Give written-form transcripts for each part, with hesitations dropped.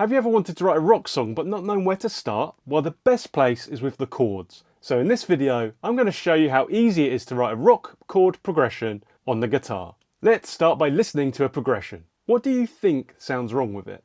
Have you ever wanted to write a rock song but not known where to start? Well, the best place is with the chords. So in this video, I'm going to show you how easy it is to write a rock chord progression on the guitar. Let's start by listening to a progression. What do you think sounds wrong with it?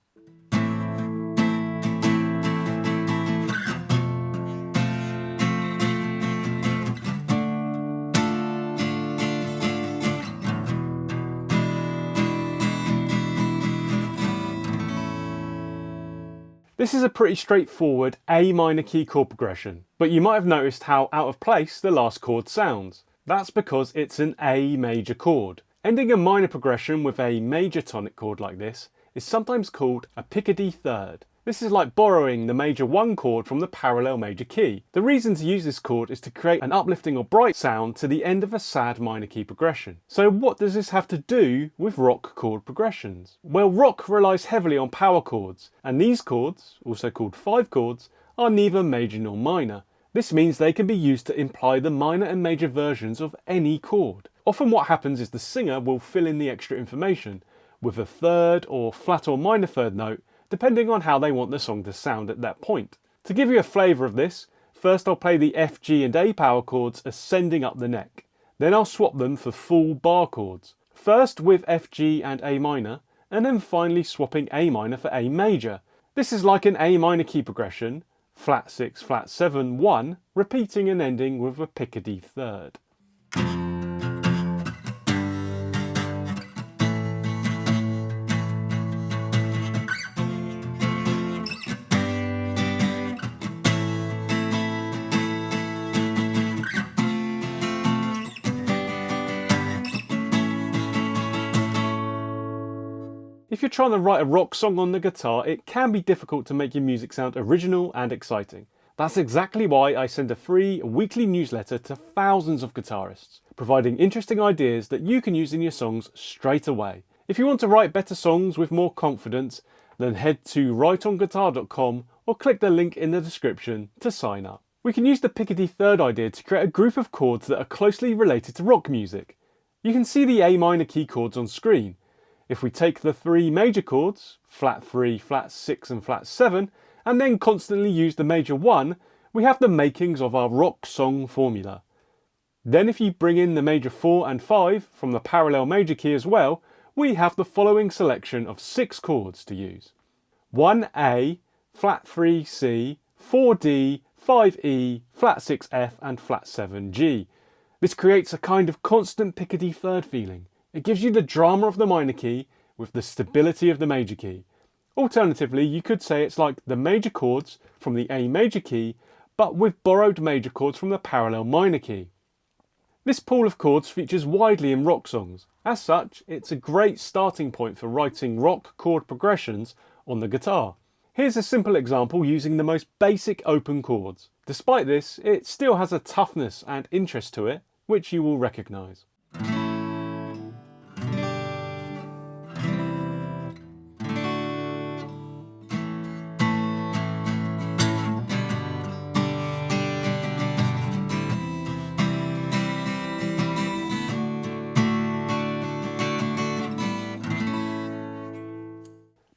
This is a pretty straightforward A minor key chord progression, but you might have noticed how out of place the last chord sounds. That's because it's an A major chord. Ending a minor progression with a major tonic chord like this is sometimes called a Picardy third. This is like borrowing the major 1 chord from the parallel major key. The reason to use this chord is to create an uplifting or bright sound to the end of a sad minor key progression. So what does this have to do with rock chord progressions? Well, rock relies heavily on power chords, and these chords, also called 5 chords, are neither major nor minor. This means they can be used to imply the minor and major versions of any chord. Often what happens is the singer will fill in the extra information with a third or flat or minor third note, depending on how they want the song to sound at that point. To give you a flavour of this, first I'll play the F, G and A power chords ascending up the neck. Then I'll swap them for full bar chords. First with F, G and A minor, and then finally swapping A minor for A major. This is like an A minor key progression, flat 6, flat 7, 1, repeating and ending with a Picardy third. If you're trying to write a rock song on the guitar, it can be difficult to make your music sound original and exciting. That's exactly why I send a free weekly newsletter to thousands of guitarists, providing interesting ideas that you can use in your songs straight away. If you want to write better songs with more confidence, then head to writeonguitar.com or click the link in the description to sign up. We can use the Picardy third idea to create a group of chords that are closely related to rock music. You can see the A minor key chords on screen. If we take the 3 major chords, flat 3, flat 6 and flat 7, and then constantly use the major 1, we have the makings of our rock song formula. Then if you bring in the major 4 and 5 from the parallel major key as well, we have the following selection of 6 chords to use. 1A, flat 3 C, 4D, 5E, flat 6 F and flat 7 G. This creates a kind of constant Picardy third feeling. It gives you the drama of the minor key with the stability of the major key. Alternatively, you could say it's like the major chords from the A major key, but with borrowed major chords from the parallel minor key. This pool of chords features widely in rock songs. As such, it's a great starting point for writing rock chord progressions on the guitar. Here's a simple example using the most basic open chords. Despite this, it still has a toughness and interest to it, which you will recognise.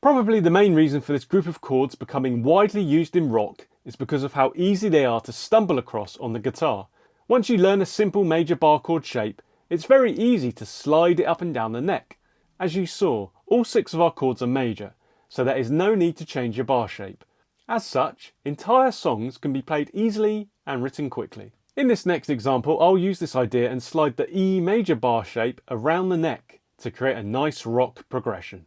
Probably the main reason for this group of chords becoming widely used in rock is because of how easy they are to stumble across on the guitar. Once you learn a simple major bar chord shape, it's very easy to slide it up and down the neck. As you saw, all 6 of our chords are major, so there is no need to change your bar shape. As such, entire songs can be played easily and written quickly. In this next example, I'll use this idea and slide the E major bar shape around the neck to create a nice rock progression.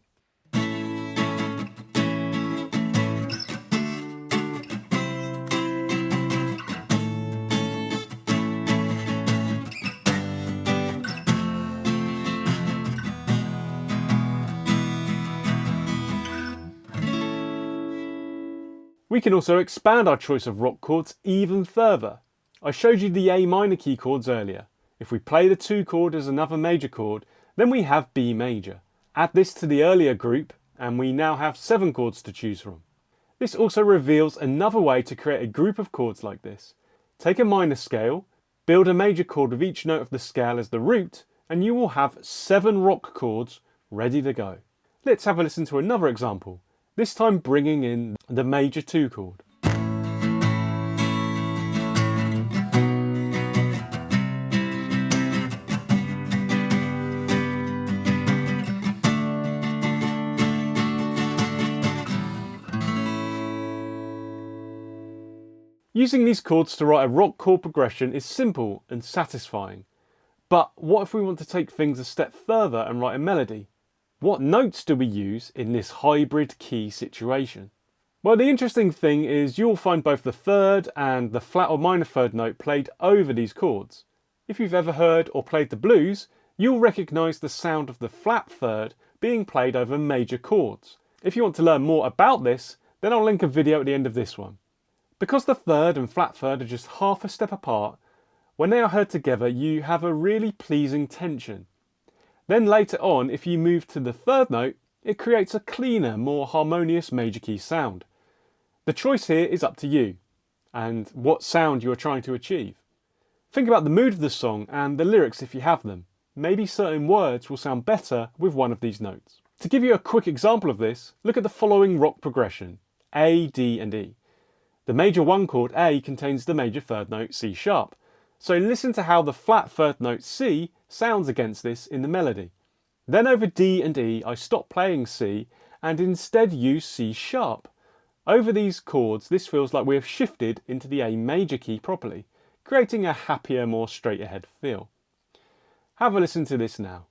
We can also expand our choice of rock chords even further. I showed you the A minor key chords earlier. If we play the 2 chord as another major chord, then we have B major. Add this to the earlier group and we now have 7 chords to choose from. This also reveals another way to create a group of chords like this. Take a minor scale, build a major chord with each note of the scale as the root, and you will have 7 rock chords ready to go. Let's have a listen to another example. this time bringing in the major 2 chord. Using these chords to write a rock chord progression is simple and satisfying. But what if we want to take things a step further and write a melody? What notes do we use in this hybrid key situation? Well, the interesting thing is you'll find both the third and the flat or minor third note played over these chords. If you've ever heard or played the blues, you'll recognise the sound of the flat third being played over major chords. If you want to learn more about this, then I'll link a video at the end of this one. Because the third and flat third are just half a step apart, when they are heard together you have a really pleasing tension. Then later on, if you move to the third note, it creates a cleaner, more harmonious major key sound. The choice here is up to you, and what sound you are trying to achieve. Think about the mood of the song and the lyrics if you have them. Maybe certain words will sound better with one of these notes. To give you a quick example of this, look at the following rock progression, A, D and E. The major 1 chord A contains the major third note C sharp, so listen to how the flat third note C sounds against this in the melody. Then over D and E I stop playing C and instead use C sharp. Over these chords this feels like we have shifted into the A major key properly, creating a happier, more straight ahead feel. Have a listen to this now.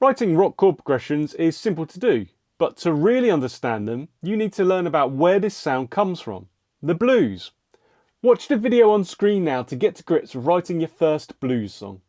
Writing rock chord progressions is simple to do, but to really understand them, you need to learn about where this sound comes from, the blues. Watch the video on screen now to get to grips with writing your first blues song.